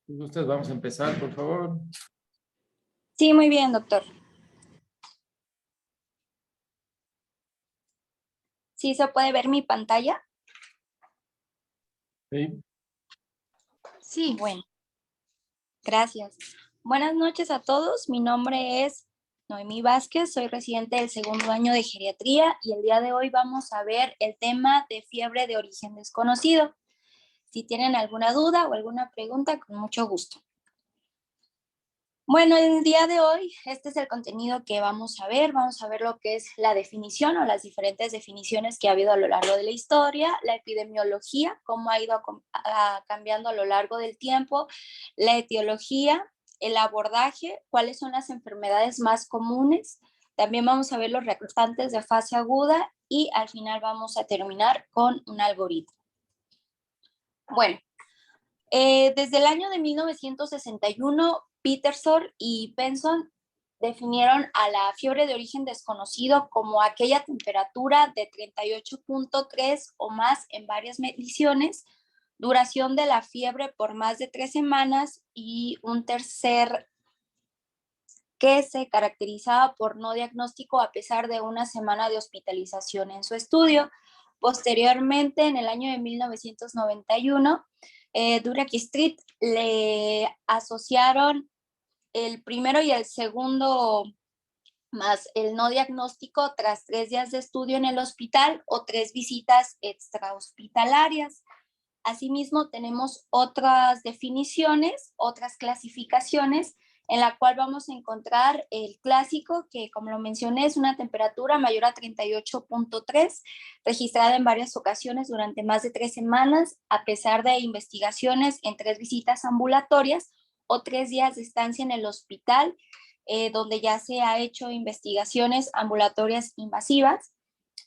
Si gustas, vamos a empezar, por favor. Sí, muy bien, doctor. ¿Sí se puede ver mi pantalla? Sí. Sí. Bueno, gracias. Buenas noches a todos. Mi nombre es Noemí Vázquez, soy residente del segundo año de geriatría y el día de hoy vamos a ver el tema de fiebre de origen desconocido. Si tienen alguna duda o alguna pregunta, con mucho gusto. Bueno, el día de hoy, este es el contenido que vamos a ver. Vamos a ver lo que es la definición o las diferentes definiciones que ha habido a lo largo de la historia, la epidemiología, cómo ha ido cambiando a lo largo del tiempo, la etiología, el abordaje, cuáles son las enfermedades más comunes. También vamos a ver los reactantes de fase aguda y al final vamos a terminar con un algoritmo. Bueno, desde el año de 1961, Peterson y Benson definieron a la fiebre de origen desconocido como aquella temperatura de 38.3 o más en varias mediciones, duración de la fiebre por más de 3 semanas y un tercer que se caracterizaba por no diagnóstico a pesar de una semana de hospitalización en su estudio. Posteriormente, en el año de 1991, Durack y Street le asociaron el primero y el segundo más el no diagnóstico tras 3 días de estudio en el hospital o 3 visitas extrahospitalarias. Asimismo, tenemos otras definiciones, otras clasificaciones, en la cual vamos a encontrar el clásico, que como lo mencioné, es una temperatura mayor a 38.3, registrada en varias ocasiones durante más de 3 semanas, a pesar de investigaciones en 3 visitas ambulatorias o 3 días de estancia en el hospital, donde ya se ha hecho investigaciones ambulatorias invasivas.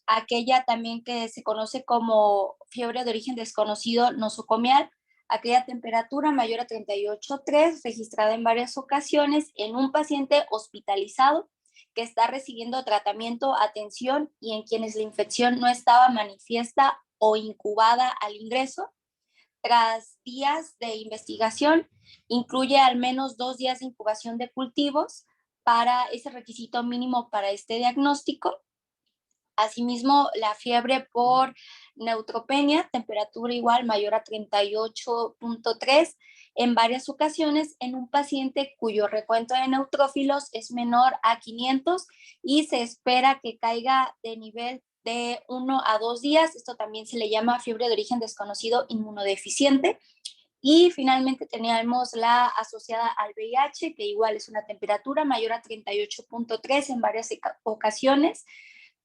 Aquella también que se conoce como fiebre de origen desconocido nosocomial, aquella temperatura mayor a 38.3 registrada en varias ocasiones en un paciente hospitalizado que está recibiendo tratamiento, atención y en quienes la infección no estaba manifiesta o incubada al ingreso. Tras días de investigación, incluye al menos 2 días de incubación de cultivos para ese requisito mínimo para este diagnóstico. Asimismo, la fiebre por neutropenia, temperatura igual mayor a 38.3 en varias ocasiones en un paciente cuyo recuento de neutrófilos es menor a 500 y se espera que caiga de nivel de 1 a 2 días. Esto también se le llama fiebre de origen desconocido inmunodeficiente. Y finalmente teníamos la asociada al VIH, que igual es una temperatura mayor a 38.3 en varias ocasiones,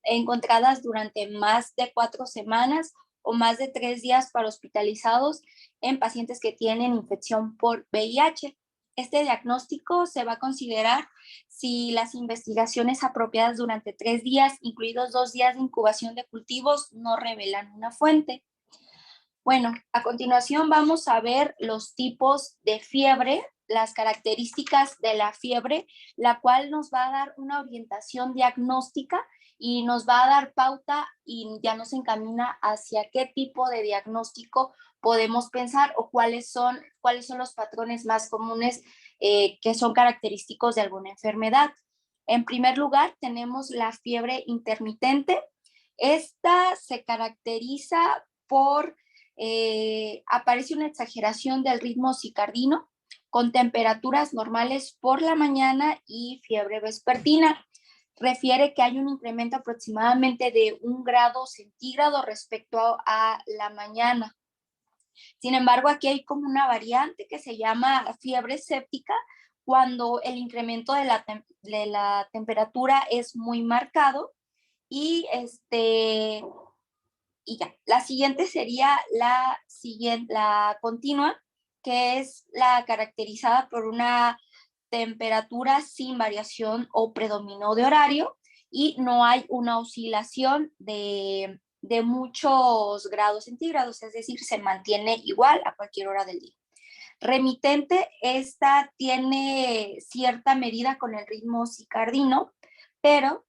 encontradas durante más de 4 semanas o más de 3 días para hospitalizados en pacientes que tienen infección por VIH. Este diagnóstico se va a considerar si las investigaciones apropiadas durante 3 días, incluidos 2 días de incubación de cultivos, no revelan una fuente. Bueno, a continuación vamos a ver los tipos de fiebre, las características de la fiebre, la cual nos va a dar una orientación diagnóstica y nos va a dar pauta y ya nos encamina hacia qué tipo de diagnóstico podemos pensar o cuáles son los patrones más comunes que son característicos de alguna enfermedad. En primer lugar, tenemos la fiebre intermitente. Esta se caracteriza por aparece una exageración del ritmo circadiano con temperaturas normales por la mañana y fiebre vespertina. Refiere que hay un incremento aproximadamente de 1 grado centígrado respecto a la mañana. Sin embargo, aquí hay como una variante que se llama fiebre séptica, cuando el incremento de la temperatura es muy marcado y y ya. La siguiente sería la continua, que es la caracterizada por una temperatura sin variación o predominio de horario y no hay una oscilación de muchos grados centígrados, es decir, se mantiene igual a cualquier hora del día. Remitente, esta tiene cierta medida con el ritmo circadiano, pero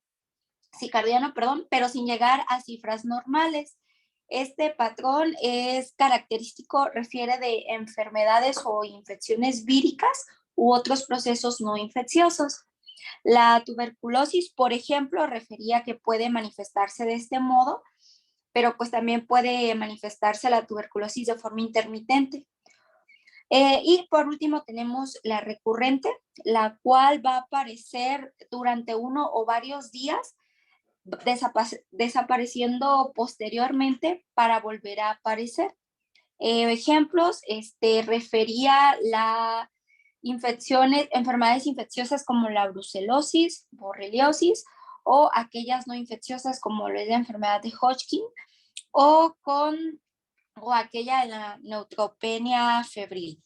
sin llegar a cifras normales. Este patrón es característico, refiere de enfermedades o infecciones víricas u otros procesos no infecciosos. La tuberculosis, por ejemplo, refería que puede manifestarse de este modo, pero pues también puede manifestarse la tuberculosis de forma intermitente. Y por último tenemos la recurrente, la cual va a aparecer durante uno o varios días, desapareciendo posteriormente para volver a aparecer. Ejemplos, refería la enfermedades infecciosas como la brucelosis, borreliosis, o aquellas no infecciosas como la enfermedad de Hodgkin, o aquella de la neutropenia febril.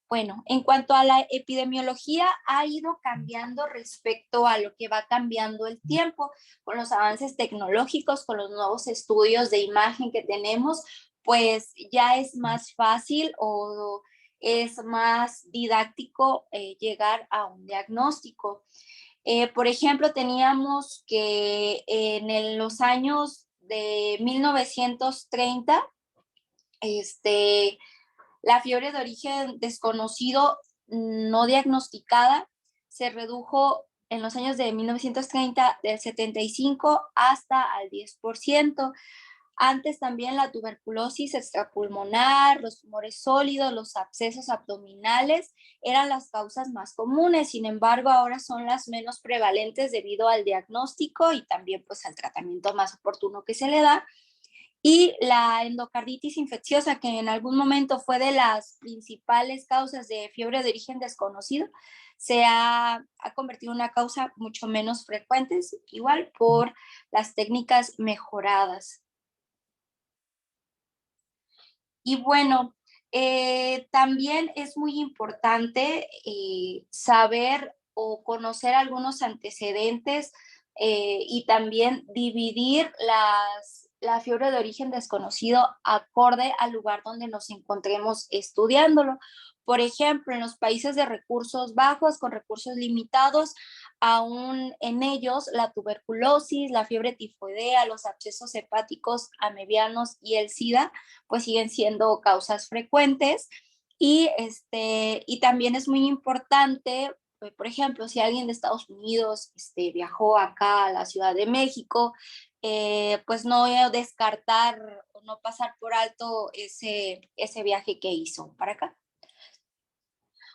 Bueno, en cuanto a la epidemiología, ha ido cambiando respecto a lo que va cambiando el tiempo, con los avances tecnológicos, con los nuevos estudios de imagen que tenemos, pues ya es más fácil o es más didáctico llegar a un diagnóstico. Por ejemplo, teníamos que los años de 1930, la fiebre de origen desconocido no diagnosticada se redujo en los años de 1930 del 75 hasta al 10%. Antes también la tuberculosis extrapulmonar, los tumores sólidos, los abscesos abdominales eran las causas más comunes. Sin embargo, ahora son las menos prevalentes debido al diagnóstico y también pues al tratamiento más oportuno que se le da. Y la endocarditis infecciosa, que en algún momento fue de las principales causas de fiebre de origen desconocido, se ha convertido en una causa mucho menos frecuente, igual por las técnicas mejoradas. Y bueno, también es muy importante saber o conocer algunos antecedentes y también dividir la fiebre de origen desconocido acorde al lugar donde nos encontremos estudiándolo. Por ejemplo, en los países de recursos bajos, con recursos limitados, aún en ellos la tuberculosis, la fiebre tifoidea, los abscesos hepáticos amebianos y el SIDA pues siguen siendo causas frecuentes. Y también es muy importante, por ejemplo, si alguien de Estados Unidos viajó acá a la Ciudad de México, pues no descartar o no pasar por alto ese viaje que hizo para acá.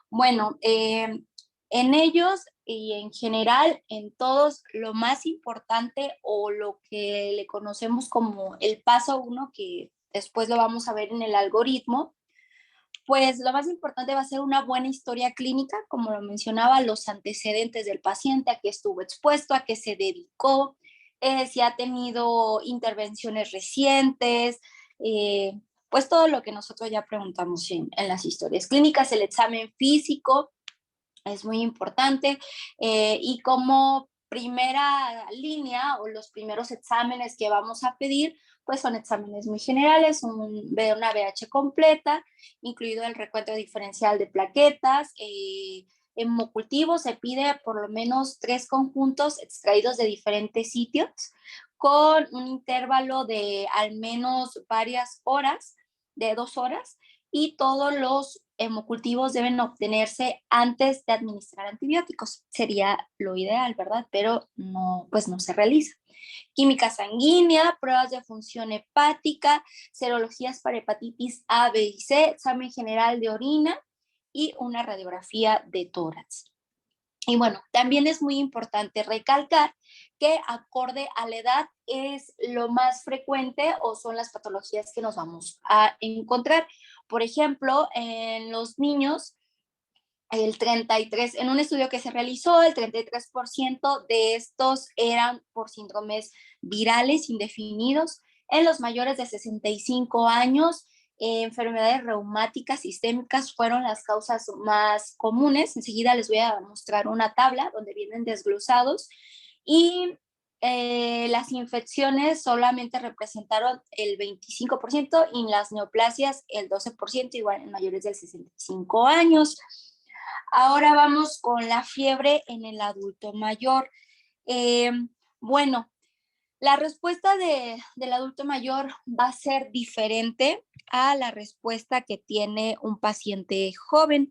Bueno, en ellos y en general, en todos, lo más importante o lo que le conocemos como el paso 1, que después lo vamos a ver en el algoritmo, pues lo más importante va a ser una buena historia clínica, como lo mencionaba, los antecedentes del paciente, a qué estuvo expuesto, a qué se dedicó, si ha tenido intervenciones recientes, pues todo lo que nosotros ya preguntamos en las historias clínicas, el examen físico es muy importante y como primera línea o los primeros exámenes que vamos a pedir, pues son exámenes muy generales, una VH completa, incluido el recuento diferencial de plaquetas. Hemocultivo se pide por lo menos 3 conjuntos extraídos de diferentes sitios con un intervalo de al menos varias horas, de 2 horas, y todos los hemocultivos deben obtenerse antes de administrar antibióticos. Sería lo ideal, ¿verdad? Pero no, pues no se realiza. Química sanguínea, pruebas de función hepática, serologías para hepatitis A, B y C, examen general de orina y una radiografía de tórax. Y bueno, también es muy importante recalcar que acorde a la edad es lo más frecuente o son las patologías que nos vamos a encontrar. Por ejemplo, en los niños, en un estudio que se realizó, el 33% de estos eran por síndromes virales indefinidos. En los mayores de 65 años, enfermedades reumáticas sistémicas fueron las causas más comunes. Enseguida les voy a mostrar una tabla donde vienen desglosados. Y las infecciones solamente representaron el 25% y las neoplasias el 12%, igual en mayores de 65 años. Ahora vamos con la fiebre en el adulto mayor. Bueno, La respuesta del adulto mayor va a ser diferente a la respuesta que tiene un paciente joven.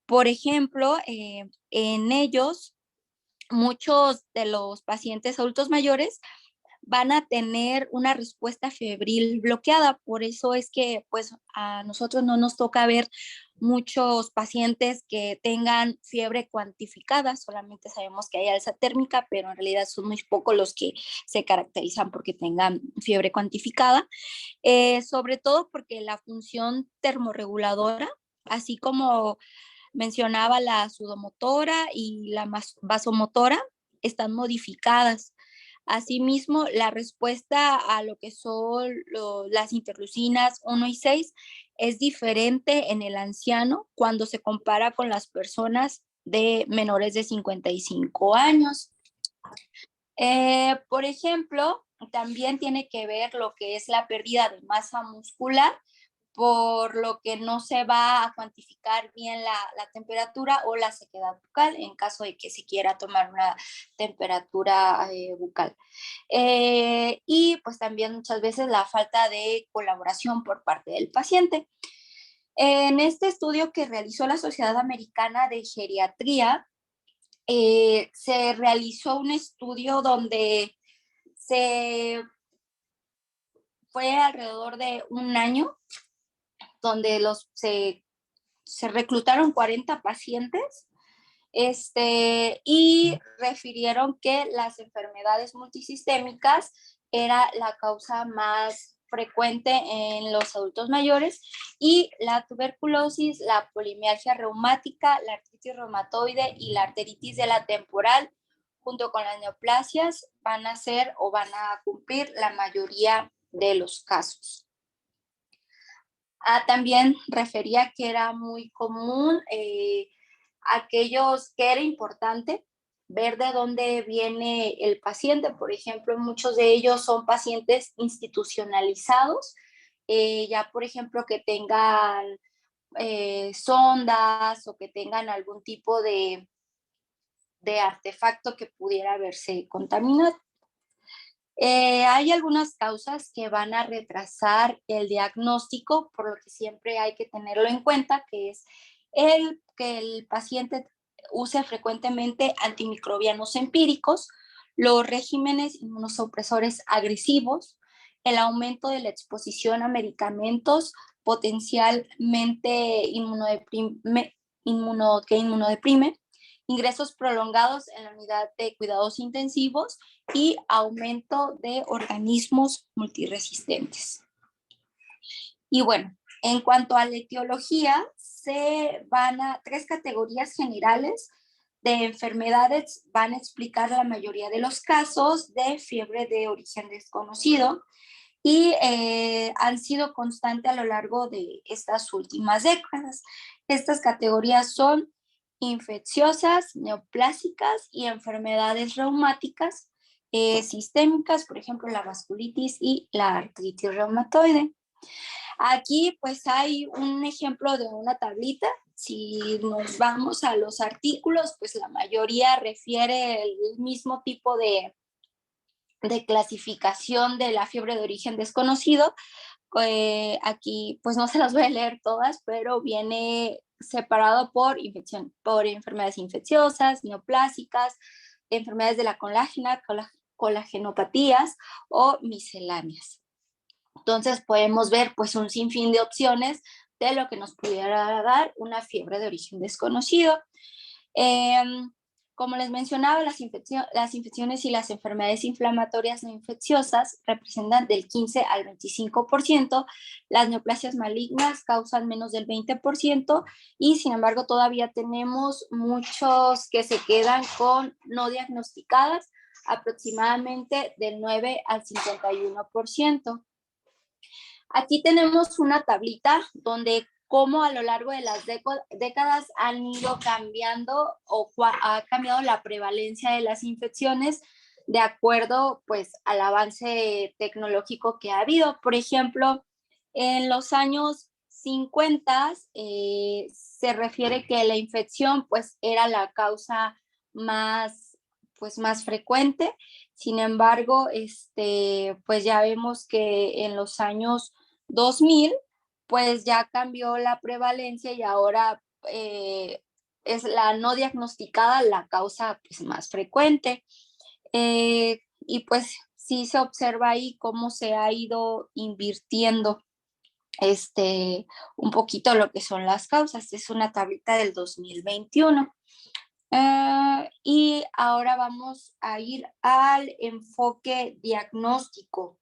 Por ejemplo, en ellos, muchos de los pacientes adultos mayores van a tener una respuesta febril bloqueada. Por eso es que pues a nosotros no nos toca ver muchos pacientes que tengan fiebre cuantificada, solamente sabemos que hay alza térmica, pero en realidad son muy pocos los que se caracterizan porque tengan fiebre cuantificada, sobre todo porque la función termorreguladora, así como mencionaba la sudomotora y la vasomotora, están modificadas. Asimismo, la respuesta a lo que son las interleucinas 1 y 6 es diferente en el anciano cuando se compara con las personas de menores de 55 años. Por ejemplo, también tiene que ver lo que es la pérdida de masa muscular, por lo que no se va a cuantificar bien la temperatura o la sequedad bucal en caso de que se quiera tomar una temperatura bucal. Y pues también muchas veces la falta de colaboración por parte del paciente. En este estudio que realizó la Sociedad Americana de Geriatría, se realizó un estudio donde se fue alrededor de un año, donde se reclutaron 40 pacientes y refirieron que las enfermedades multisistémicas era la causa más frecuente en los adultos mayores y la tuberculosis, la polimialgia reumática, la artritis reumatoide y la arteritis de la temporal, junto con las neoplasias, van a ser o van a cumplir la mayoría de los casos. También refería que era muy común aquellos que era importante ver de dónde viene el paciente. Por ejemplo, muchos de ellos son pacientes institucionalizados, ya por ejemplo que tengan sondas o que tengan algún tipo de artefacto que pudiera verse contaminado. Hay algunas causas que van a retrasar el diagnóstico, por lo que siempre hay que tenerlo en cuenta, que es que el paciente use frecuentemente antimicrobianos empíricos, los regímenes inmunosupresores agresivos, el aumento de la exposición a medicamentos potencialmente que inmunodeprime, ingresos prolongados en la unidad de cuidados intensivos y aumento de organismos multiresistentes. Y bueno, en cuanto a la etiología, se van a 3 categorías generales de enfermedades, van a explicar la mayoría de los casos de fiebre de origen desconocido y han sido constantes a lo largo de estas últimas décadas. Estas categorías son infecciosas, neoplásicas y enfermedades reumáticas sistémicas, por ejemplo, la vasculitis y la artritis reumatoide. Aquí pues hay un ejemplo de una tablita. Si nos vamos a los artículos, pues la mayoría refiere el mismo tipo de clasificación de la fiebre de origen desconocido. Aquí pues no se las voy a leer todas, pero viene separado por enfermedades infecciosas, neoplásicas, enfermedades de la colágena, colagenopatías o misceláneas. Entonces podemos ver pues un sinfín de opciones de lo que nos pudiera dar una fiebre de origen desconocido. Como les mencionaba, las infecciones y las enfermedades inflamatorias no infecciosas representan del 15 al 25%, las neoplasias malignas causan menos del 20% y sin embargo todavía tenemos muchos que se quedan con no diagnosticadas, aproximadamente del 9 al 51%. Aquí tenemos una tablita donde cómo a lo largo de las décadas han ido cambiando o ha cambiado la prevalencia de las infecciones de acuerdo pues al avance tecnológico que ha habido. Por ejemplo, en los años 50 se refiere que la infección pues era la causa más pues más frecuente. Sin embargo, pues ya vemos que en los años 2000 pues ya cambió la prevalencia y ahora es la no diagnosticada la causa pues, más frecuente. Y pues sí se observa ahí cómo se ha ido invirtiendo un poquito lo que son las causas. Es una tablita del 2021. Y ahora vamos a ir al enfoque diagnóstico.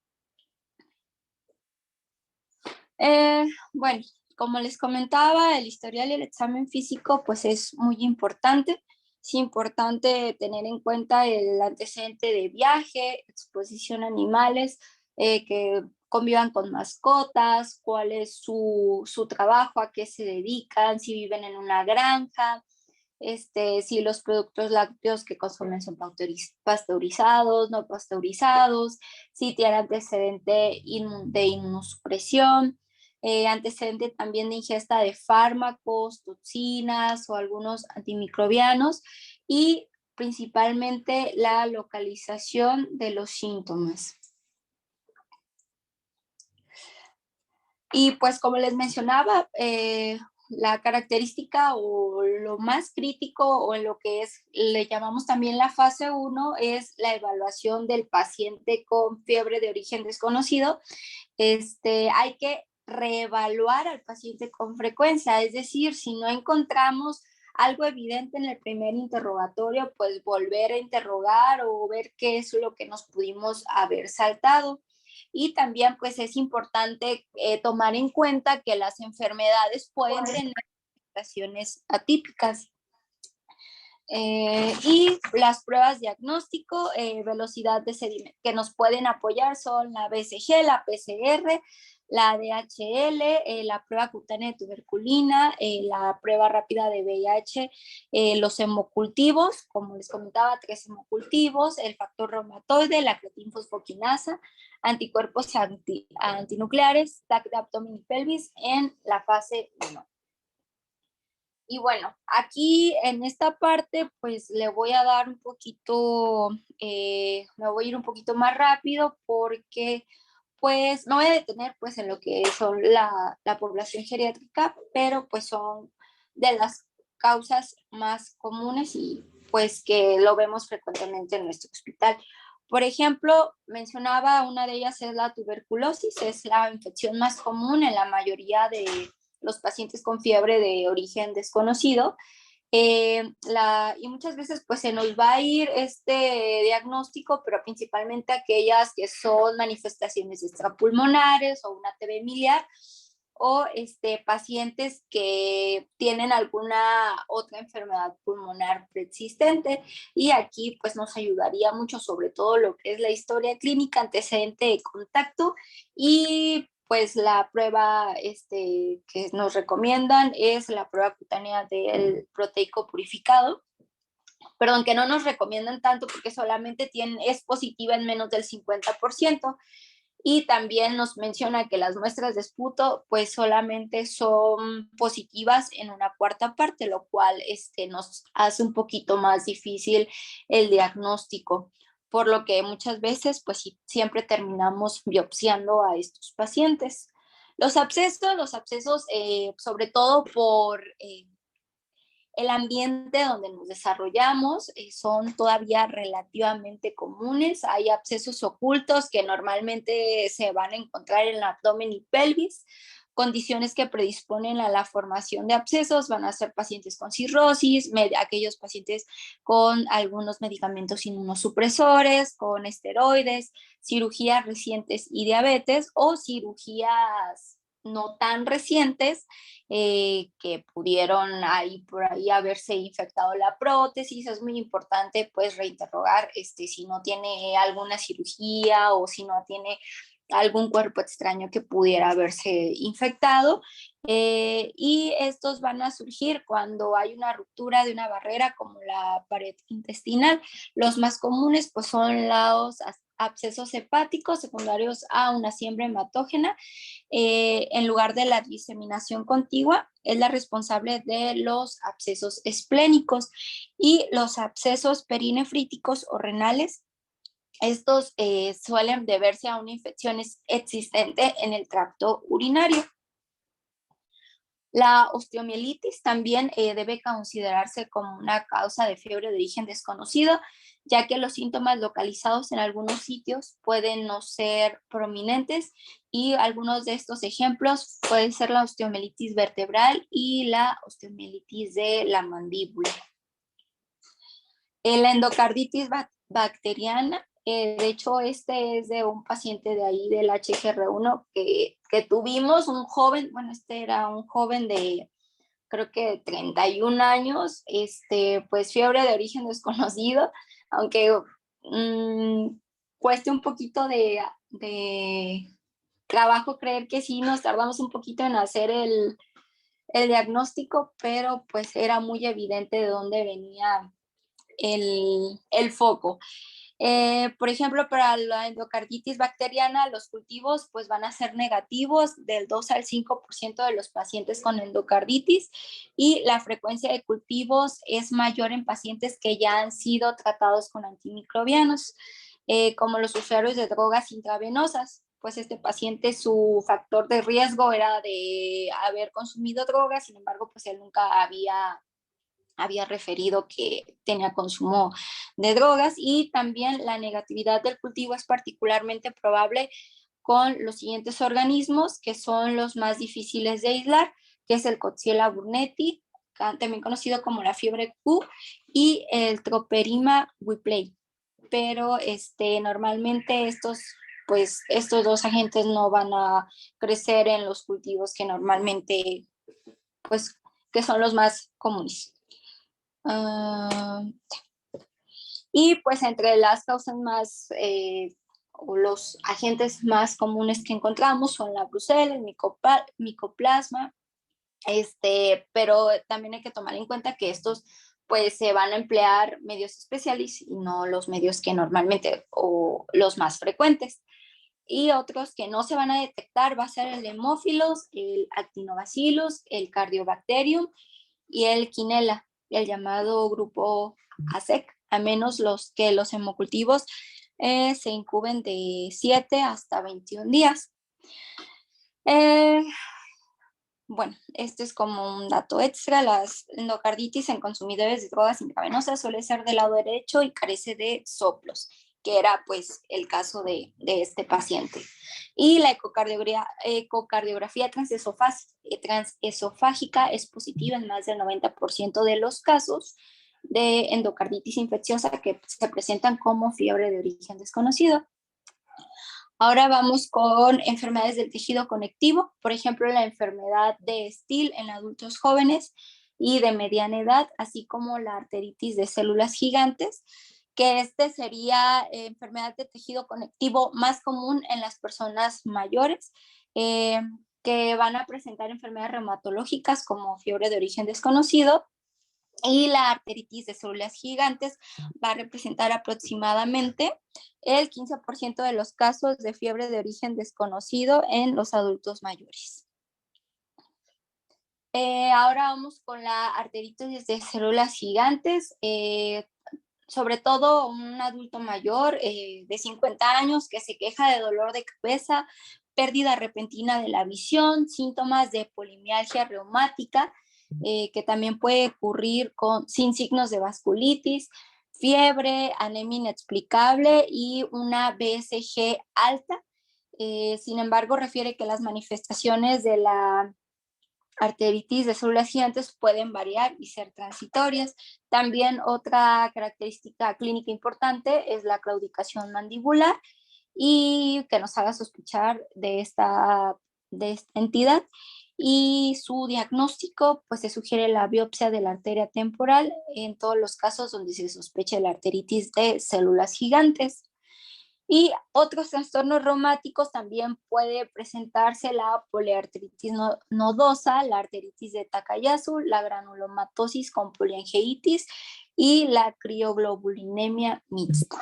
Bueno, como les comentaba, el historial y el examen físico pues es muy importante. Es importante tener en cuenta el antecedente de viaje, exposición a animales que convivan con mascotas, cuál es su trabajo, a qué se dedican, si viven en una granja, si los productos lácteos que consumen son pasteurizados, no pasteurizados, si tienen antecedente de inmunosupresión, antecedente también de ingesta de fármacos, toxinas o algunos antimicrobianos y principalmente la localización de los síntomas. Y pues como les mencionaba, la característica o lo más crítico o en lo que le llamamos también la fase 1 es la evaluación del paciente con fiebre de origen desconocido. Hay que reevaluar al paciente con frecuencia, es decir, si no encontramos algo evidente en el primer interrogatorio, pues volver a interrogar o ver qué es lo que nos pudimos haber saltado. Y también pues es importante tomar en cuenta que las enfermedades pueden tener manifestaciones atípicas. Y las pruebas diagnóstico, velocidad de sedimento que nos pueden apoyar son la BCG, la PCR, la DHL, la prueba cutánea de tuberculina, la prueba rápida de VIH, los hemocultivos, como les comentaba, 3 hemocultivos, el factor reumatoide, la creatinfosfoquinasa, anticuerpos antinucleares, TAC de abdomen y pelvis en la fase 1. Y bueno, aquí en esta parte, pues le voy a dar un poquito, me voy a ir un poquito más rápido porque pues me voy a detener pues en lo que son la población geriátrica, pero pues son de las causas más comunes y pues que lo vemos frecuentemente en nuestro hospital. Por ejemplo, mencionaba una de ellas es la tuberculosis, es la infección más común en la mayoría de los pacientes con fiebre de origen desconocido. Y muchas veces pues se nos va a ir este diagnóstico, pero principalmente aquellas que son manifestaciones extrapulmonares o una TB miliar o pacientes que tienen alguna otra enfermedad pulmonar preexistente y aquí pues nos ayudaría mucho sobre todo lo que es la historia clínica, antecedente de contacto y pues la prueba que nos recomiendan es la prueba cutánea del proteico purificado, perdón, que no nos recomiendan tanto porque solamente es positiva en menos del 50%. Y también nos menciona que las muestras de esputo pues solamente son positivas en una cuarta parte, lo cual nos hace un poquito más difícil el diagnóstico, por lo que muchas veces pues siempre terminamos biopsiando a estos pacientes. Los abscesos sobre todo por el ambiente donde nos desarrollamos son todavía relativamente comunes. Hay abscesos ocultos que normalmente se van a encontrar en el abdomen y pelvis. Condiciones que predisponen a la formación de abscesos van a ser pacientes con cirrosis, aquellos pacientes con algunos medicamentos inmunosupresores, con esteroides, cirugías recientes y diabetes o cirugías no tan recientes que pudieron por ahí haberse infectado la prótesis. Es muy importante pues reinterrogar si no tiene alguna cirugía o si no tiene algún cuerpo extraño que pudiera haberse infectado. Y estos van a surgir cuando hay una ruptura de una barrera como la pared intestinal. Los más comunes pues son los abscesos hepáticos secundarios a una siembra hematógena, en lugar de la diseminación contigua, es la responsable de los abscesos esplénicos y los abscesos perinefríticos o renales. Estos suelen deberse a una infección existente en el tracto urinario. La osteomielitis también debe considerarse como una causa de fiebre de origen desconocido, ya que los síntomas localizados en algunos sitios pueden no ser prominentes, y algunos de estos ejemplos pueden ser la osteomielitis vertebral y la osteomielitis de la mandíbula. La endocarditis bacteriana, de hecho este es de un paciente de ahí del HGR1 que tuvimos, un joven, bueno, este era un joven de creo que 31 años, pues fiebre de origen desconocido, aunque cueste un poquito de trabajo creer que sí, nos tardamos un poquito en hacer el diagnóstico, pero pues era muy evidente de dónde venía el foco. Por ejemplo, para la endocarditis bacteriana, los cultivos pues van a ser negativos del 2 al 5% de los pacientes con endocarditis, y la frecuencia de cultivos es mayor en pacientes que ya han sido tratados con antimicrobianos, como los usuarios de drogas intravenosas. Pues este paciente, su factor de riesgo era de haber consumido drogas, sin embargo, pues él nunca había referido que tenía consumo de drogas. Y también la negatividad del cultivo es particularmente probable con los siguientes organismos, que son los más difíciles de aislar, que es el Coxiella burnetii, también conocido como la fiebre Q, y el Troperima whipplei. Pero normalmente estos dos agentes no van a crecer en los cultivos que normalmente, pues, que son los más comunes. Y pues entre las causas más o los agentes más comunes que encontramos son la brucela, el micoplasma, pero también hay que tomar en cuenta que estos pues se van a emplear medios especiales y no los medios que normalmente o los más frecuentes. Y otros que no se van a detectar va a ser el Haemophilus, el Actinobacillus, el Cardiobacterium y el Quinella, el llamado grupo ASEC, a menos los hemocultivos se incuben de 7 hasta 21 días. Bueno, este es como un dato extra. Las endocarditis en consumidores de drogas intravenosas suele ser del lado derecho y carece de soplos, que era pues el caso de este paciente. Y la ecocardiografía transesofágica es positiva en más del 90% de los casos de endocarditis infecciosa que se presentan como fiebre de origen desconocido. Ahora vamos con enfermedades del tejido conectivo, por ejemplo, la enfermedad de Still en adultos jóvenes y de mediana edad, así como la arteritis de células gigantes, que sería enfermedad de tejido conectivo más común en las personas mayores, que van a presentar enfermedades reumatológicas como fiebre de origen desconocido. Y la arteritis de células gigantes va a representar aproximadamente el 15% de los casos de fiebre de origen desconocido en los adultos mayores. Ahora vamos con la arteritis de células gigantes. Sobre todo un adulto mayor de 50 años que se queja de dolor de cabeza, pérdida repentina de la visión, síntomas de polimialgia reumática, que también puede ocurrir sin signos de vasculitis, fiebre, anemia inexplicable y una BSG alta. Sin embargo, refiere que las manifestaciones de la arteritis de células gigantes pueden variar y ser transitorias. También otra característica clínica importante es la claudicación mandibular, y que nos haga sospechar de esta entidad. Y su diagnóstico, pues se sugiere la biopsia de la arteria temporal en todos los casos donde se sospeche la arteritis de células gigantes. Y otros trastornos reumáticos también puede presentarse la poliarteritis nodosa, la arteritis de Takayasu, la granulomatosis con poliangeitis y la crioglobulinemia mixta.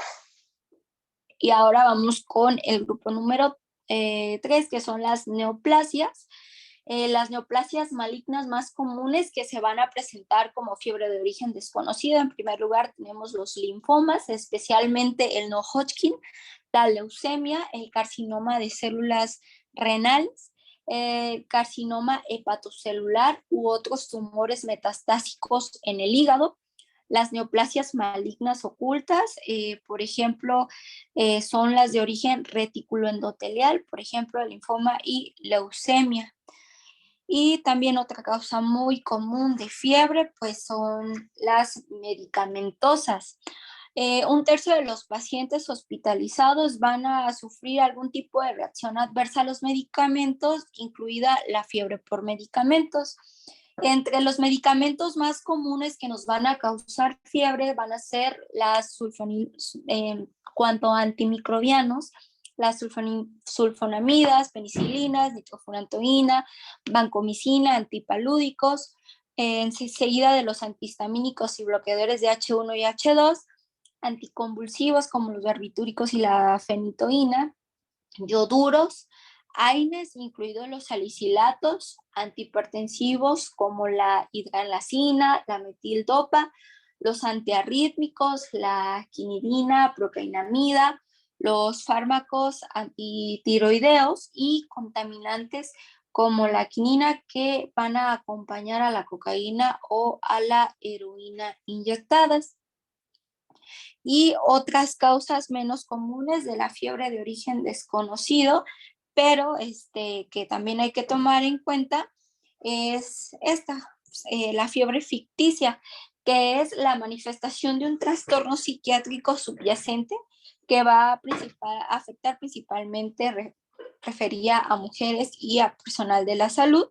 Y ahora vamos con el grupo número 3, que son las neoplasias. Las neoplasias malignas más comunes que se van a presentar como fiebre de origen desconocido. En primer lugar tenemos los linfomas, especialmente el no-Hodgkin, la leucemia, el carcinoma de células renales, carcinoma hepatocelular u otros tumores metastásicos en el hígado. Las neoplasias malignas ocultas, por ejemplo, son las de origen reticuloendotelial, por ejemplo, el linfoma y leucemia. Y también otra causa muy común de fiebre, pues son las medicamentosas. Un tercio de los pacientes hospitalizados van a sufrir algún tipo de reacción adversa a los medicamentos, incluida la fiebre por medicamentos. Entre los medicamentos más comunes que nos van a causar fiebre van a ser las cuanto a antimicrobianos, las sulfonamidas, penicilinas, nitrofurantoína, vancomicina, antipalúdicos, enseguida de los antihistamínicos y bloqueadores de H1 y H2, anticonvulsivos como los barbitúricos y la fenitoína, ioduros, AINES, incluidos los salicilatos, antihipertensivos como la hidralazina, la metildopa, los antiarrítmicos, la quinidina, procainamida, los fármacos antitiroideos y contaminantes como la quinina que van a acompañar a la cocaína o a la heroína inyectadas. Y otras causas menos comunes de la fiebre de origen desconocido, pero que también hay que tomar en cuenta, es la fiebre ficticia, que es la manifestación de un trastorno psiquiátrico subyacente que va a afectar principalmente, refería a mujeres y a personal de la salud.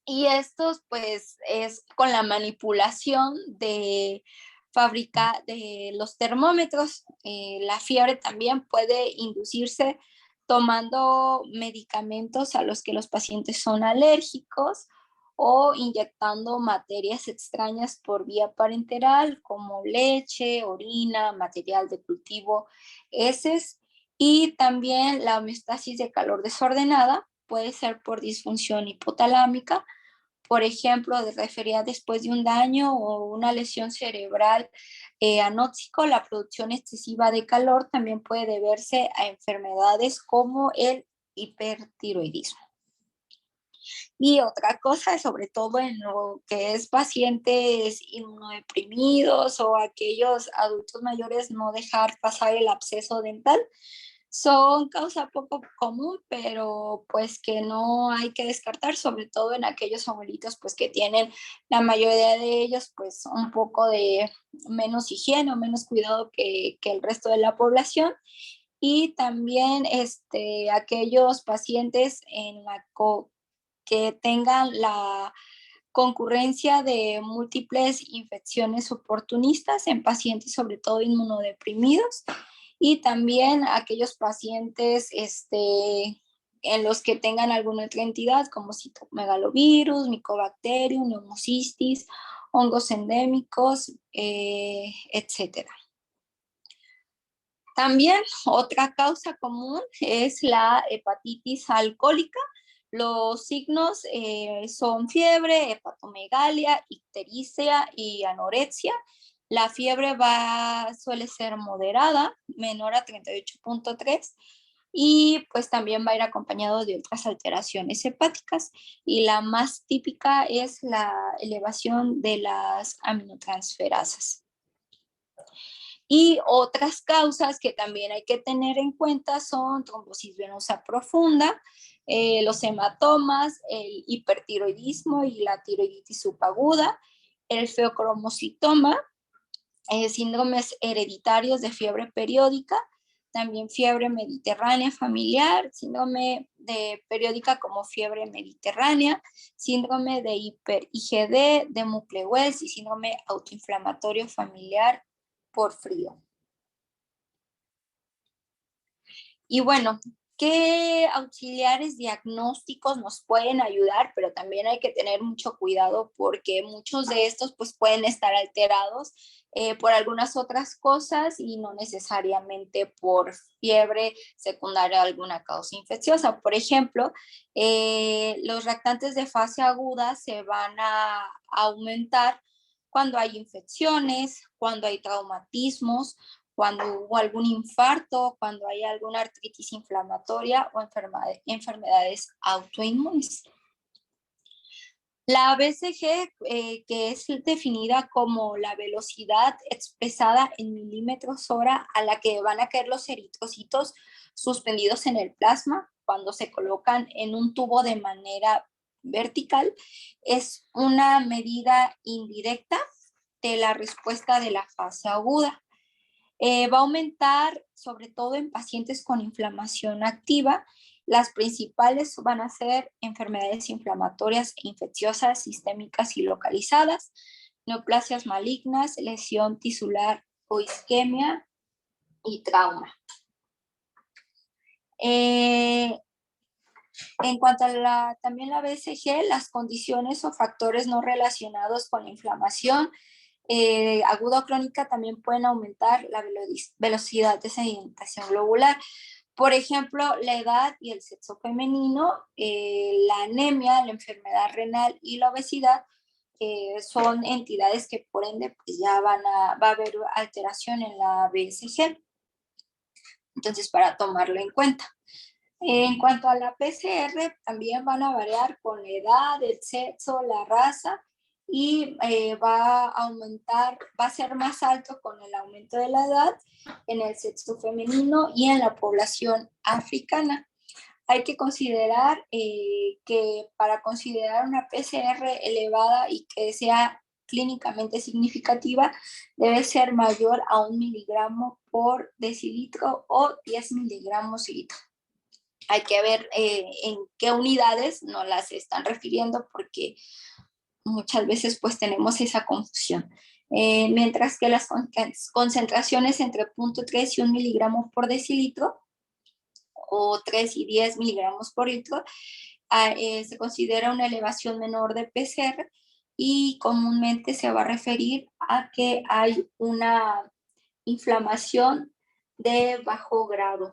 Y estos, pues, es con la manipulación de fábrica de los termómetros. La fiebre también puede inducirse tomando medicamentos a los que los pacientes son alérgicos o inyectando materias extrañas por vía parenteral como leche, orina, material de cultivo, heces, y también la homeostasis de calor desordenada puede ser por disfunción hipotalámica, por ejemplo, referida después de un daño o una lesión cerebral anóxico. La producción excesiva de calor también puede deberse a enfermedades como el hipertiroidismo. Y otra cosa, sobre todo en lo que es pacientes inmunodeprimidos o aquellos adultos mayores, no dejar pasar el absceso dental. Son causa poco común, pero pues que no hay que descartar, sobre todo en aquellos abuelitos pues que tienen, la mayoría de ellos, pues un poco de menos higiene o menos cuidado que el resto de la población. Y también aquellos pacientes que tengan la concurrencia de múltiples infecciones oportunistas en pacientes sobre todo inmunodeprimidos, y también aquellos pacientes en los que tengan alguna otra entidad como citomegalovirus, micobacterium, neumocistis, hongos endémicos, etc. También otra causa común es la hepatitis alcohólica. Los signos son fiebre, hepatomegalia, ictericia y anorexia. La fiebre suele ser moderada, menor a 38.3, y pues también va a ir acompañado de otras alteraciones hepáticas. Y la más típica es la elevación de las aminotransferasas. Y otras causas que también hay que tener en cuenta son trombosis venosa profunda, los hematomas, el hipertiroidismo y la tiroiditis subaguda, el feocromocitoma, síndromes hereditarios de fiebre periódica, también fiebre mediterránea familiar, síndrome de periódica como fiebre mediterránea, síndrome de hiper-IgD, de Mucle-Wells y síndrome autoinflamatorio familiar por frío. Y bueno, ¿Qué auxiliares diagnósticos nos pueden ayudar? Pero también hay que tener mucho cuidado porque muchos de estos pues pueden estar alterados por algunas otras cosas y no necesariamente por fiebre secundaria a alguna causa infecciosa. Por ejemplo, los reactantes de fase aguda se van a aumentar cuando hay infecciones, cuando hay traumatismos, cuando hubo algún infarto, cuando hay alguna artritis inflamatoria o enfermedades autoinmunes. La BCG, que es definida como la velocidad expresada en milímetros hora a la que van a caer los eritrocitos suspendidos en el plasma cuando se colocan en un tubo de manera vertical, es una medida indirecta de la respuesta de la fase aguda. Va a aumentar sobre todo en pacientes con inflamación activa. Las principales van a ser enfermedades inflamatorias e infecciosas sistémicas y localizadas, neoplasias malignas, lesión tisular o isquemia y trauma. En cuanto a también la BCG, las condiciones o factores no relacionados con la inflamación aguda o crónica también pueden aumentar la velocidad de sedimentación globular. Por ejemplo, la edad y el sexo femenino, la anemia, la enfermedad renal y la obesidad son entidades que por ende pues ya va a haber alteración en la BCG. Entonces, para tomarlo en cuenta. En cuanto a la PCR, también van a variar con la edad, el sexo, la raza, y va a aumentar, va a ser más alto con el aumento de la edad en el sexo femenino y en la población africana. Hay que considerar que para considerar una PCR elevada y que sea clínicamente significativa, debe ser mayor a 1 miligramo por decilitro o 10 miligramos litro. Hay que ver en qué unidades nos las están refiriendo porque muchas veces pues tenemos esa confusión. Mientras que las concentraciones entre 0.3 y 1 miligramo por decilitro o 3 y 10 miligramos por litro se considera una elevación menor de PCR y comúnmente se va a referir a que hay una inflamación de bajo grado.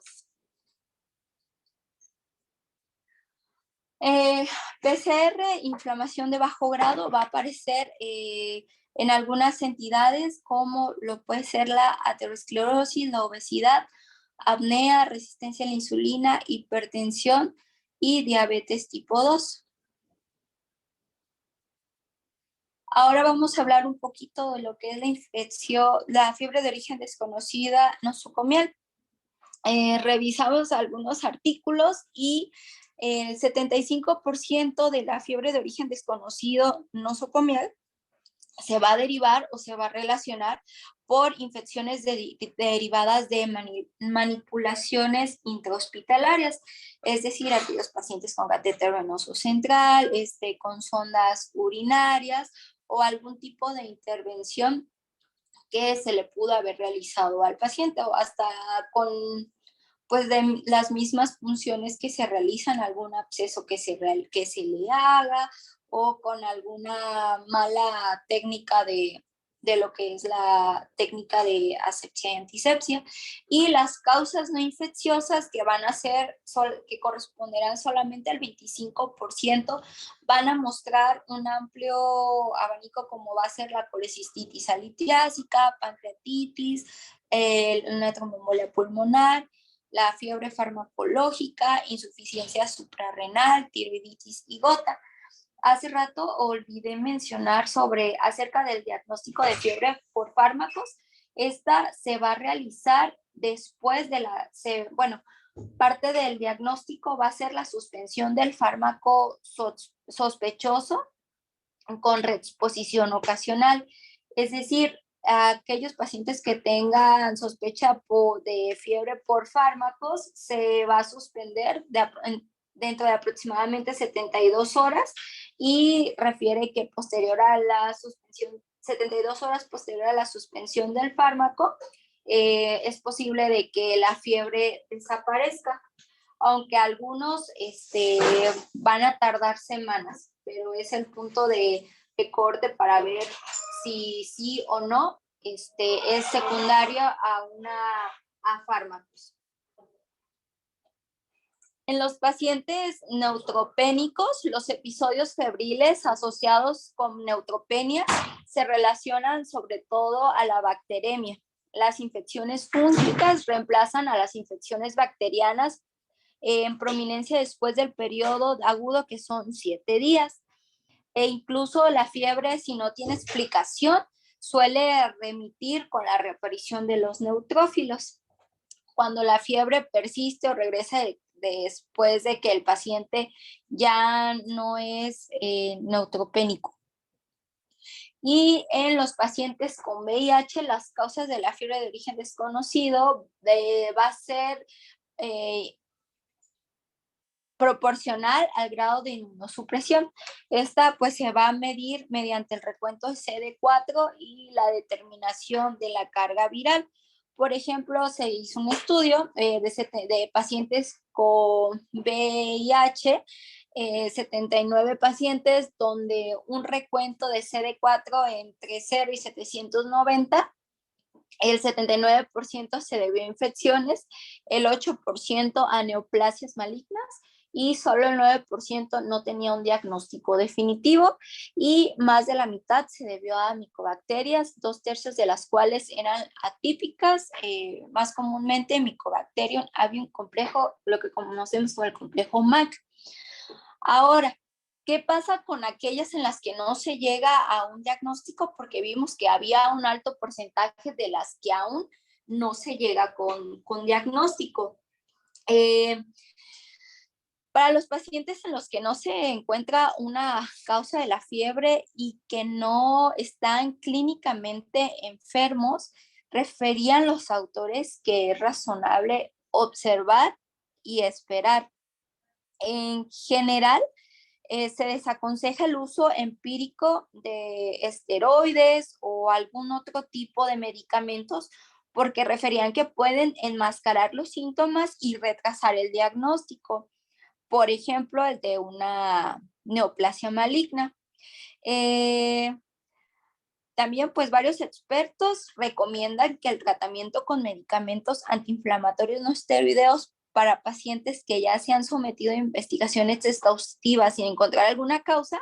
PCR, inflamación de bajo grado, va a aparecer en algunas entidades como lo puede ser la aterosclerosis, la obesidad, apnea, resistencia a la insulina, hipertensión y diabetes tipo 2. Ahora vamos a hablar un poquito de lo que es la infección, la fiebre de origen desconocida nosocomial. Revisamos algunos artículos y el 75% de la fiebre de origen desconocido nosocomial se va a derivar o se va a relacionar por infecciones derivadas de manipulaciones intrahospitalarias, es decir, aquellos pacientes con catéter venoso central, con sondas urinarias o algún tipo de intervención que se le pudo haber realizado al paciente o hasta con pues de las mismas funciones que se realizan, algún absceso que se le haga o con alguna mala técnica de lo que es la técnica de asepsia y antisepsia. Y las causas no infecciosas que van a ser, que corresponderán solamente al 25%, van a mostrar un amplio abanico como va a ser la colecistitis alitiásica, pancreatitis, una tromboembolia pulmonar, la fiebre farmacológica, insuficiencia suprarrenal, tiroiditis y gota. Hace rato olvidé mencionar acerca del diagnóstico de fiebre por fármacos. Esta se va a realizar después de parte del diagnóstico va a ser la suspensión del fármaco sospechoso con reexposición ocasional. Es decir, aquellos pacientes que tengan sospecha de fiebre por fármacos se va a suspender dentro de aproximadamente 72 horas y refiere que posterior a la suspensión, 72 horas posterior a la suspensión del fármaco, es posible de que la fiebre desaparezca. aunque algunos van a tardar semanas, pero es el punto de corte para ver si sí o no es secundario a fármacos. En los pacientes neutropénicos, los episodios febriles asociados con neutropenia se relacionan sobre todo a la bacteremia. Las infecciones fúngicas reemplazan a las infecciones bacterianas en prominencia después del periodo agudo, que son 7 días. E incluso la fiebre, si no tiene explicación, suele remitir con la reaparición de los neutrófilos. Cuando la fiebre persiste o regresa después de que el paciente ya no es neutropénico. Y en los pacientes con VIH, las causas de la fiebre de origen desconocido va a ser proporcional al grado de inmunosupresión. Esta pues se va a medir mediante el recuento de CD4 y la determinación de la carga viral. Por ejemplo, se hizo un estudio de pacientes con VIH, 79 pacientes, donde un recuento de CD4 entre 0 y 790, el 79% se debió a infecciones, el 8% a neoplasias malignas y solo el 9% no tenía un diagnóstico definitivo, y más de la mitad se debió a micobacterias, 2/3 de las cuales eran atípicas, más comúnmente Mycobacterium avium complejo, lo que conocemos como el complejo MAC. Ahora, ¿qué pasa con aquellas en las que no se llega a un diagnóstico? Porque vimos que había un alto porcentaje de las que aún no se llega con diagnóstico. Para los pacientes en los que no se encuentra una causa de la fiebre y que no están clínicamente enfermos, referían los autores que es razonable observar y esperar. En general, se desaconseja el uso empírico de esteroides o algún otro tipo de medicamentos, porque referían que pueden enmascarar los síntomas y retrasar el diagnóstico. Por ejemplo, el de una neoplasia maligna. También, pues, varios expertos recomiendan que el tratamiento con medicamentos antiinflamatorios no esteroideos para pacientes que ya se han sometido a investigaciones exhaustivas sin encontrar alguna causa,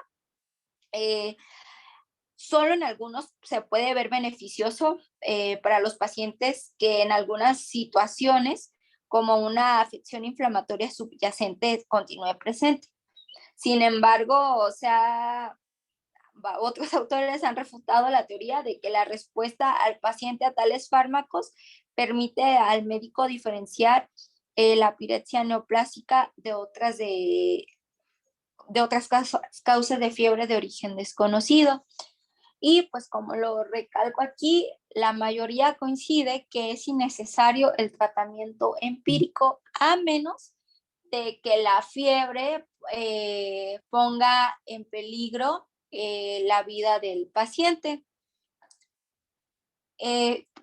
solo en algunos se puede ver beneficioso para los pacientes que en algunas situaciones, como una afección inflamatoria subyacente, continúe presente. Sin embargo, otros autores han refutado la teoría de que la respuesta al paciente a tales fármacos permite al médico diferenciar la pirexia neoplásica de otras causas de fiebre de origen desconocido. Y pues, como lo recalco aquí, la mayoría coincide que es innecesario el tratamiento empírico, a menos de que la fiebre ponga en peligro la vida del paciente.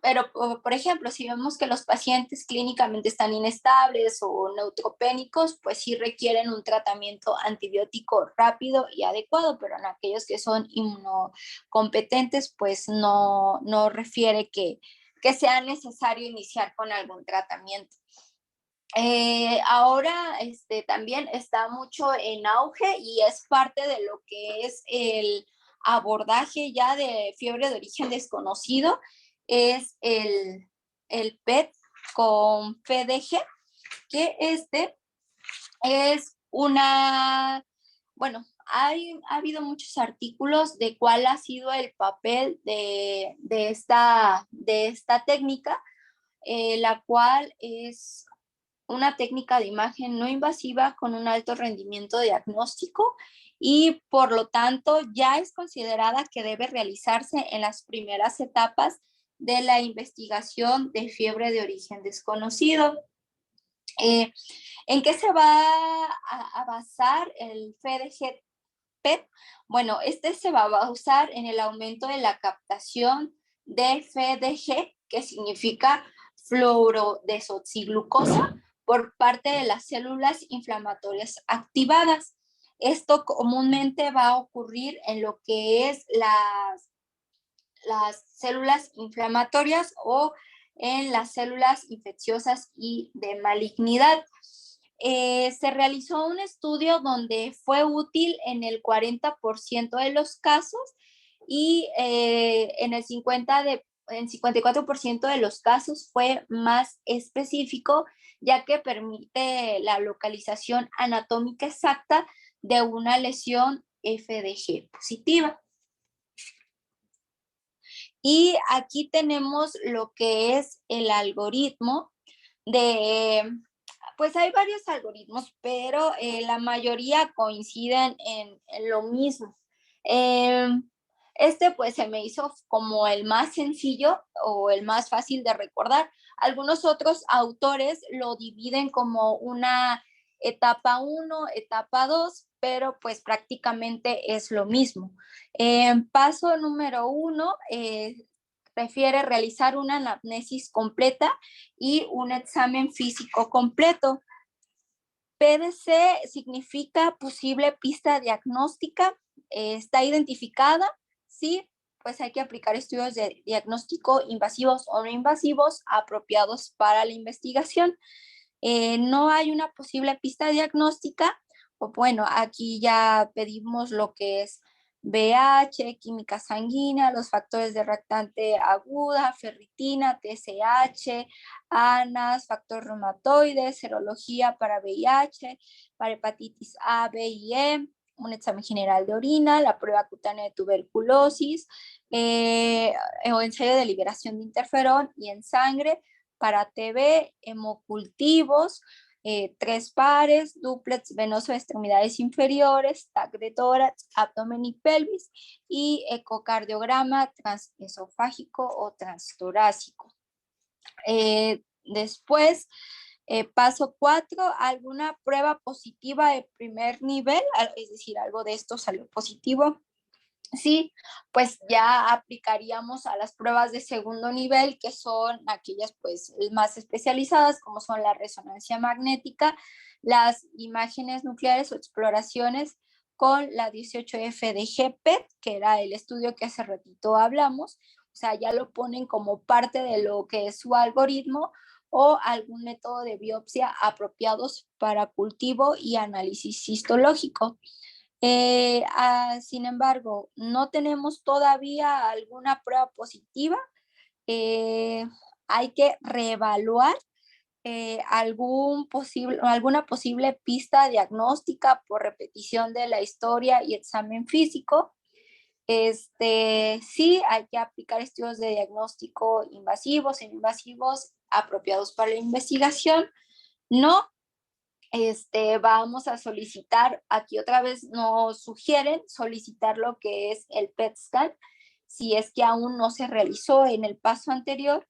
Pero, por ejemplo, si vemos que los pacientes clínicamente están inestables o neutropénicos, pues sí requieren un tratamiento antibiótico rápido y adecuado, pero en aquellos que son inmunocompetentes, pues no refiere que sea necesario iniciar con algún tratamiento. Ahora también está mucho en auge y es parte de lo que es el abordaje ya de fiebre de origen desconocido, es el PET con FDG, que es bueno, ha habido muchos artículos de cuál ha sido el papel de esta técnica, la cual es una técnica de imagen no invasiva con un alto rendimiento diagnóstico, y por lo tanto ya es considerada que debe realizarse en las primeras etapas de la investigación de fiebre de origen desconocido. ¿En qué se va a basar el FDG-PET? Bueno, se va a basar en el aumento de la captación de FDG, que significa fluorodesoxiglucosa, por parte de las células inflamatorias activadas. Esto comúnmente va a ocurrir en lo que es las células inflamatorias o en las células infecciosas y de malignidad. Se realizó un estudio donde fue útil en el 40% de los casos y en el 54% de los casos fue más específico, ya que permite la localización anatómica exacta de una lesión FDG positiva. Y aquí tenemos lo que es el algoritmo pues hay varios algoritmos, pero la mayoría coinciden en lo mismo. Este pues se me hizo como el más sencillo o el más fácil de recordar. Algunos otros autores lo dividen como una etapa 1, etapa 2, pero pues prácticamente es lo mismo. Paso número 1, refiere realizar una anamnesis completa y un examen físico completo. PDC significa posible pista diagnóstica, está identificada, sí, pues hay que aplicar estudios de diagnóstico invasivos o no invasivos apropiados para la investigación. No hay una posible pista diagnóstica, o bueno, aquí ya pedimos lo que es BH, química sanguínea, los factores de reactante aguda, ferritina, TSH, ANAS, factor reumatoide, serología para VIH, para hepatitis A, B y E, un examen general de orina, la prueba cutánea de tuberculosis, o ensayo de liberación de interferón y en sangre, para TB, hemocultivos, 3 pares, dúplex venoso de extremidades inferiores, TAC de tórax, abdomen y pelvis, y ecocardiograma transesofágico o transtorácico. Después, paso 4, alguna prueba positiva de primer nivel, es decir, algo de esto salió positivo. Sí, pues ya aplicaríamos a las pruebas de segundo nivel, que son aquellas pues más especializadas, como son la resonancia magnética, las imágenes nucleares o exploraciones con la 18F de PET, que era el estudio que hace ratito hablamos. O sea, ya lo ponen como parte de lo que es su algoritmo o algún método de biopsia apropiados para cultivo y análisis histológico. Sin embargo, no tenemos todavía alguna prueba positiva. Hay que reevaluar alguna posible pista diagnóstica por repetición de la historia y examen físico. Sí, hay que aplicar estudios de diagnóstico invasivos e invasivos apropiados para la investigación. No, vamos a solicitar, aquí otra vez nos sugieren solicitar lo que es el PET scan, si es que aún no se realizó en el paso anterior.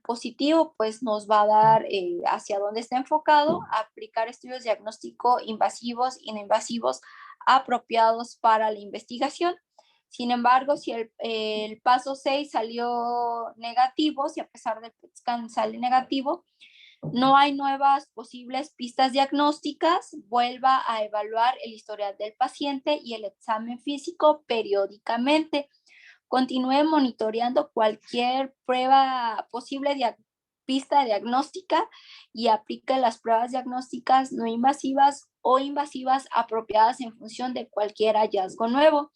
Positivo, pues nos va a dar hacia dónde está enfocado, aplicar estudios diagnóstico invasivos y no invasivos apropiados para la investigación. Sin embargo, si el paso 6 salió negativo, si a pesar del PET scan sale negativo, no hay nuevas posibles pistas diagnósticas, vuelva a evaluar el historial del paciente y el examen físico periódicamente. Continúe monitoreando cualquier prueba posible pista diagnóstica y aplique las pruebas diagnósticas no invasivas o invasivas apropiadas en función de cualquier hallazgo nuevo.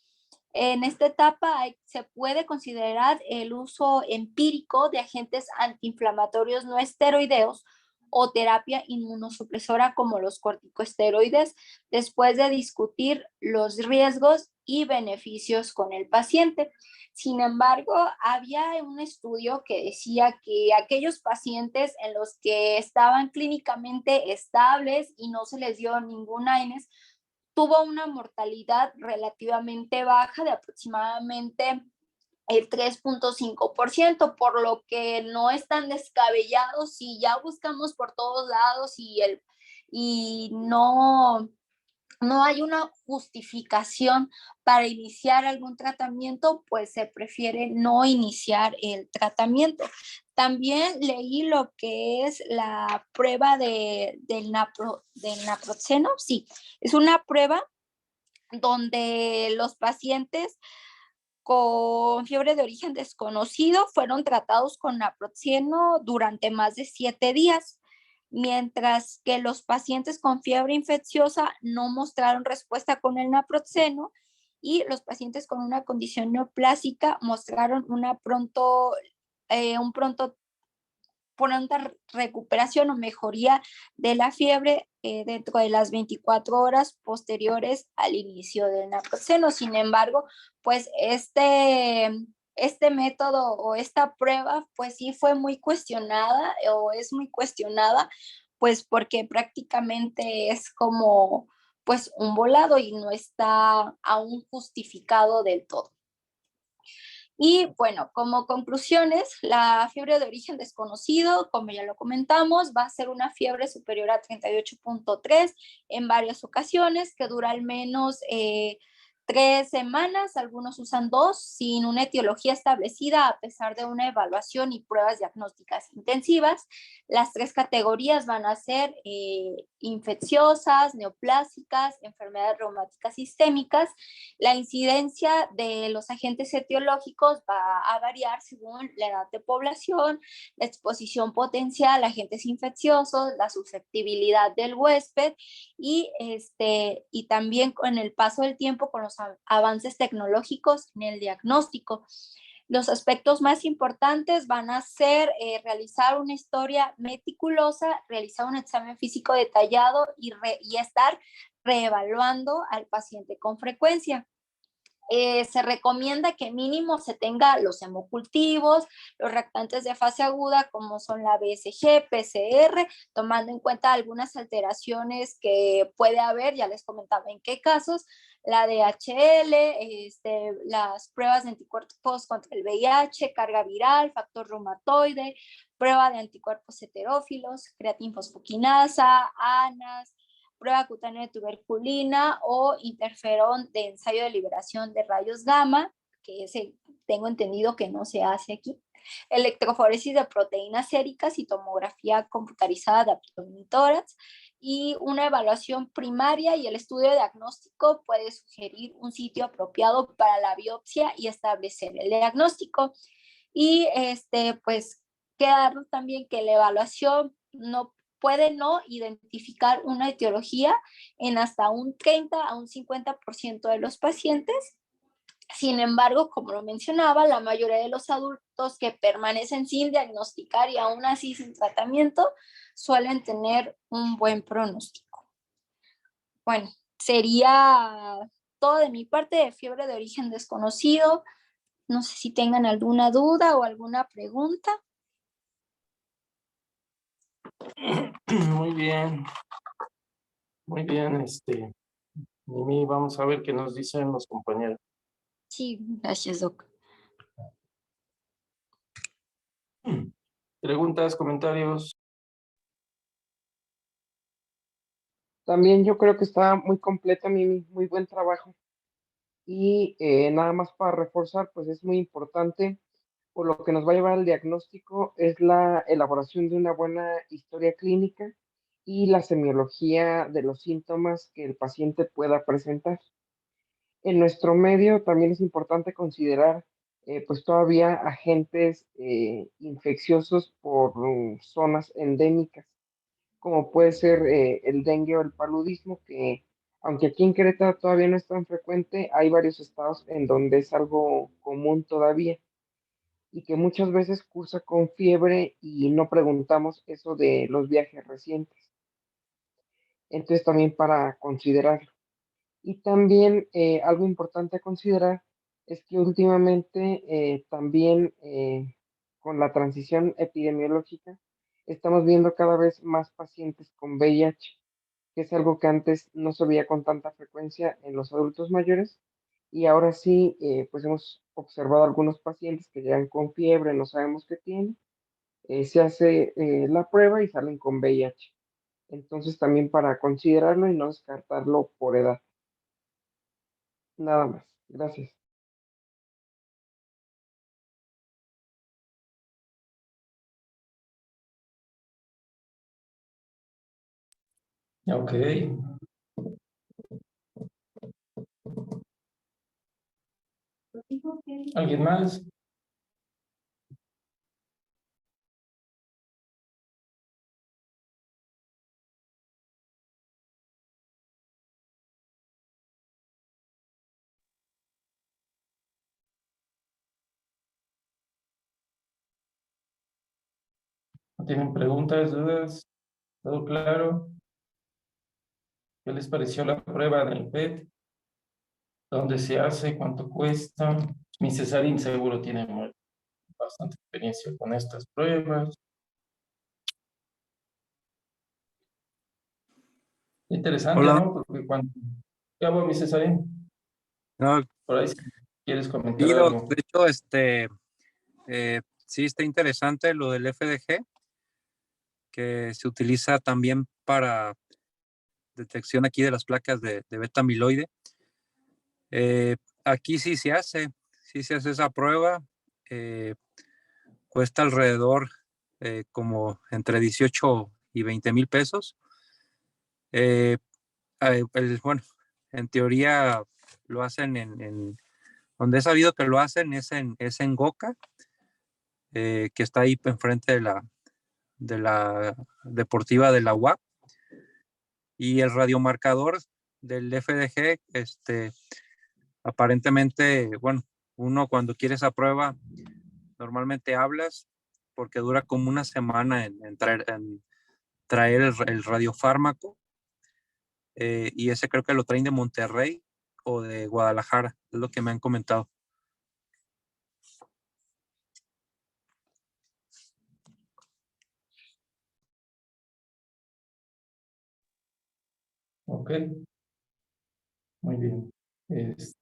En esta etapa se puede considerar el uso empírico de agentes antiinflamatorios no esteroideos o terapia inmunosupresora como los corticosteroides, después de discutir los riesgos y beneficios con el paciente. Sin embargo, había un estudio que decía que aquellos pacientes en los que estaban clínicamente estables y no se les dio ningún AINES, tuvo una mortalidad relativamente baja de aproximadamente el 3.5%, por lo que no es tan descabellado si ya buscamos por todos lados y no no hay una justificación para iniciar algún tratamiento, pues se prefiere no iniciar el tratamiento. También leí lo que es la prueba del naproxeno. Sí, es una prueba donde los pacientes con fiebre de origen desconocido fueron tratados con naproxeno durante más de 7 días, mientras que los pacientes con fiebre infecciosa no mostraron respuesta con el naproxeno y los pacientes con una condición neoplásica mostraron un pronta recuperación o mejoría de la fiebre dentro de las 24 horas posteriores al inicio del naproxeno. Sin embargo, pues este método o esta prueba pues sí fue muy cuestionada o es muy cuestionada, pues porque prácticamente es como pues un volado y no está aún justificado del todo. Y bueno, como conclusiones, la fiebre de origen desconocido, como ya lo comentamos, va a ser una fiebre superior a 38.3 en varias ocasiones, que dura al menos 3 semanas, algunos usan 2, sin una etiología establecida a pesar de una evaluación y pruebas diagnósticas intensivas. Las 3 categorías van a ser infecciosas, neoplásicas, enfermedades reumáticas sistémicas. La incidencia de los agentes etiológicos va a variar según la edad de población, la exposición potencial a agentes infecciosos, la susceptibilidad del huésped y también con el paso del tiempo con los avances tecnológicos en el diagnóstico. Los aspectos más importantes van a ser realizar una historia meticulosa, realizar un examen físico detallado y estar reevaluando al paciente con frecuencia. Se recomienda que mínimo se tenga los hemocultivos, los reactantes de fase aguda como son la BSG, PCR, tomando en cuenta algunas alteraciones que puede haber, ya les comentaba en qué casos, la DHL, las pruebas de anticuerpos contra el VIH, carga viral, factor reumatoide, prueba de anticuerpos heterófilos, creatinfosfoquinasa, ANAS, prueba cutánea de tuberculina o interferón de ensayo de liberación de rayos gamma, que ese tengo entendido que no se hace aquí, electroforesis de proteínas séricas y tomografía computarizada de abdomen y tórax, y una evaluación primaria y el estudio diagnóstico puede sugerir un sitio apropiado para la biopsia y establecer el diagnóstico. Y pues queda también que la evaluación puede no identificar una etiología en hasta un 30 a un 50% de los pacientes. Sin embargo, como lo mencionaba, la mayoría de los adultos que permanecen sin diagnosticar y aún así sin tratamiento suelen tener un buen pronóstico. Bueno, sería todo de mi parte de fiebre de origen desconocido. No sé si tengan alguna duda o alguna pregunta. Muy bien, muy bien, Mimi, vamos a ver qué nos dicen los compañeros. Sí, gracias, Doc. Preguntas, comentarios. También yo creo que está muy completa, Mimi, muy buen trabajo. Y nada más para reforzar, pues es muy importante, por lo que nos va a llevar al diagnóstico, es la elaboración de una buena historia clínica y la semiología de los síntomas que el paciente pueda presentar. En nuestro medio también es importante considerar, pues todavía agentes infecciosos por zonas endémicas como puede ser el dengue o el paludismo, que aunque aquí en Querétaro todavía no es tan frecuente, hay varios estados en donde es algo común todavía y que muchas veces cursa con fiebre y no preguntamos eso de los viajes recientes. Entonces también para considerarlo. Y también algo importante a considerar es que últimamente también con la transición epidemiológica estamos viendo cada vez más pacientes con VIH, que es algo que antes no se veía con tanta frecuencia en los adultos mayores y ahora sí, pues hemos observado algunos pacientes que llegan con fiebre, no sabemos qué tienen, se hace la prueba y salen con VIH. Entonces también para considerarlo y no descartarlo por edad. Nada más. Gracias. Ok. ¿Alguien más? ¿No tienen preguntas, dudas? ¿Todo claro? ¿Qué les pareció la prueba del PET? ¿Dónde se hace? ¿Cuánto cuesta? Mi Cesarín seguro tiene bastante experiencia con estas pruebas. Interesante, Hola, ¿no? Porque cuando... ¿Qué hago, mi Cesarín? no, Por ahí si quieres comentar sí, Doc, algo. de hecho, sí está interesante lo del FDG, que se utiliza también para detección aquí de las placas de beta amiloide. Aquí sí se hace esa prueba, cuesta alrededor como entre 18 y 20 mil pesos. Bueno, en teoría lo hacen donde he sabido que lo hacen es en Goca, que está ahí enfrente de la deportiva de la UAP. Y el radiomarcador del FDG, aparentemente, bueno, uno cuando quiere esa prueba, normalmente hablas porque dura como una semana en traer el radiofármaco, y ese creo que lo traen de Monterrey o de Guadalajara, es lo que me han comentado. Ok, muy bien. Es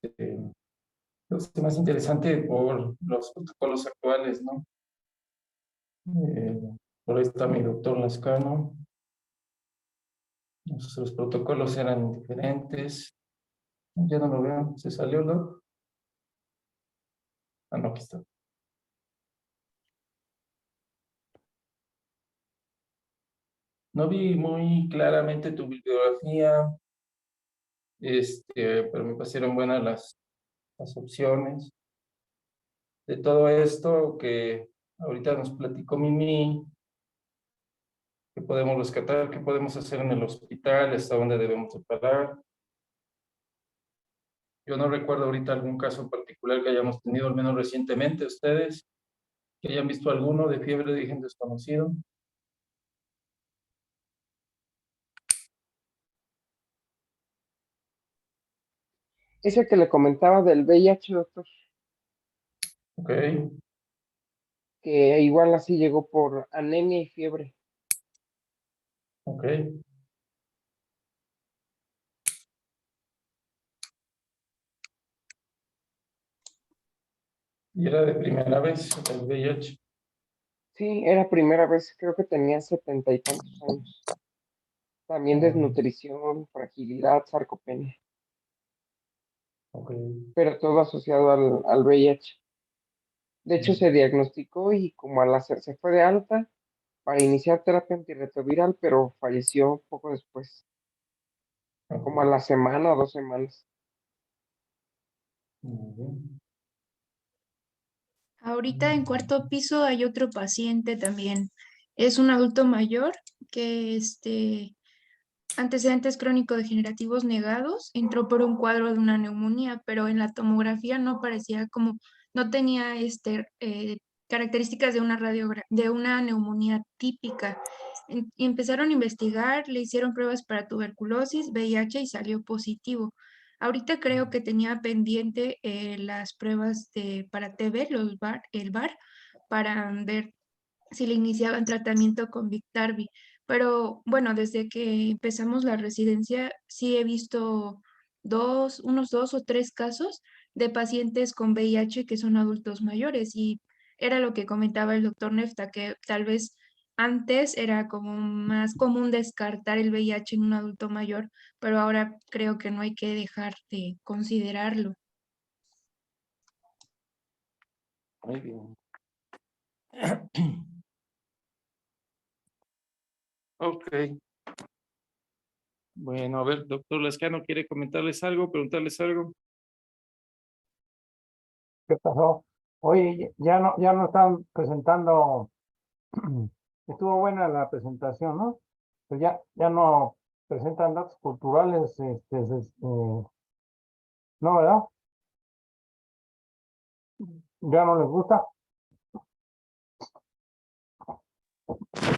más interesante por los protocolos actuales, ¿no? Eh, por ahí está mi doctor Lascano. Nuestros protocolos eran diferentes. Ya no lo veo. ¿Se salió, no? Ah, no, aquí está. No vi muy claramente tu bibliografía, pero me parecieron buenas las opciones. De todo esto que ahorita nos platicó Mimi, qué podemos rescatar, qué podemos hacer en el hospital, hasta dónde debemos de parar. Yo no recuerdo ahorita algún caso particular que hayamos tenido, al menos recientemente, ustedes, que hayan visto alguno de fiebre de origen desconocido. Ese que le comentaba del VIH, doctor, Ok, que igual así llegó por anemia y fiebre. ok. Y era de primera vez el VIH. Sí, era primera vez, creo que tenía 70 y tantos años. También desnutrición, fragilidad, sarcopenia, Ok. pero todo asociado al VIH. De hecho, se diagnosticó y como al hacer, se fue de alta para iniciar terapia antirretroviral, pero falleció poco después, como a Ok. la semana o 2 semanas. Muy bien. Ahorita en cuarto piso hay otro paciente también. Es un adulto mayor que antecedentes crónico-degenerativos negados, entró por un cuadro de una neumonía, pero en la tomografía no parecía como, no tenía características de una de una neumonía típica. Y empezaron a investigar, le hicieron pruebas para tuberculosis, VIH y salió positivo. Ahorita creo que tenía pendiente las pruebas para TB, el VAR, para ver si le iniciaban tratamiento con Biktarvy. Pero bueno, desde que empezamos la residencia, sí he visto unos 2 o 3 casos de pacientes con VIH que son adultos mayores y era lo que comentaba el doctor Nefta, que tal vez antes era como más común descartar el VIH en un adulto mayor, pero ahora creo que no hay que dejar de considerarlo. Muy bien. Ok. Bueno, a ver, doctor Lescano, ¿quiere comentarles algo, preguntarles algo? ¿Qué pasó? Oye, ya no están presentando, estuvo buena la presentación, ¿no? Pues ya no presentan datos culturales, no, ¿verdad? Ya no les gusta,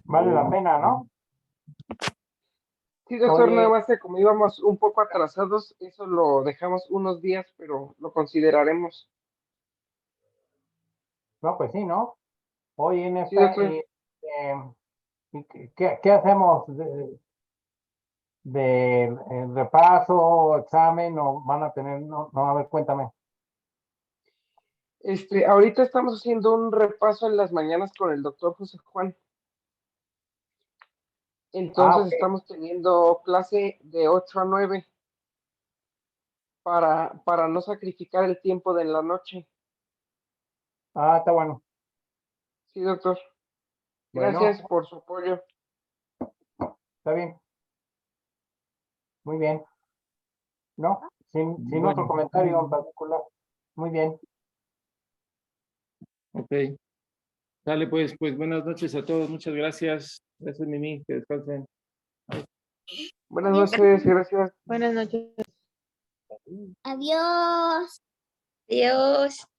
vale la pena, ¿no? Sí, doctor, nada Oye, más que como íbamos un poco atrasados, eso lo dejamos unos días, pero lo consideraremos. no, pues sí, ¿no? Oye, en Sí, esta, doctor. ¿y qué hacemos de repaso, examen, o van a tener, no, a ver, cuéntame. Ahorita estamos haciendo un repaso en las mañanas con el doctor José Juan. Ah, Entonces ok. estamos teniendo clase de 8 a 9 para no sacrificar el tiempo de la noche. Ah, está bueno. Sí, doctor. Bueno, Gracias por su apoyo. está bien, muy bien. ¿No? Sin otro Bueno, comentario en particular. Muy bien. ok. Dale, pues buenas noches a todos. Muchas gracias. Gracias, Mimi. Que descansen. Buenas noches, gracias. Buenas noches. Adiós. Adiós.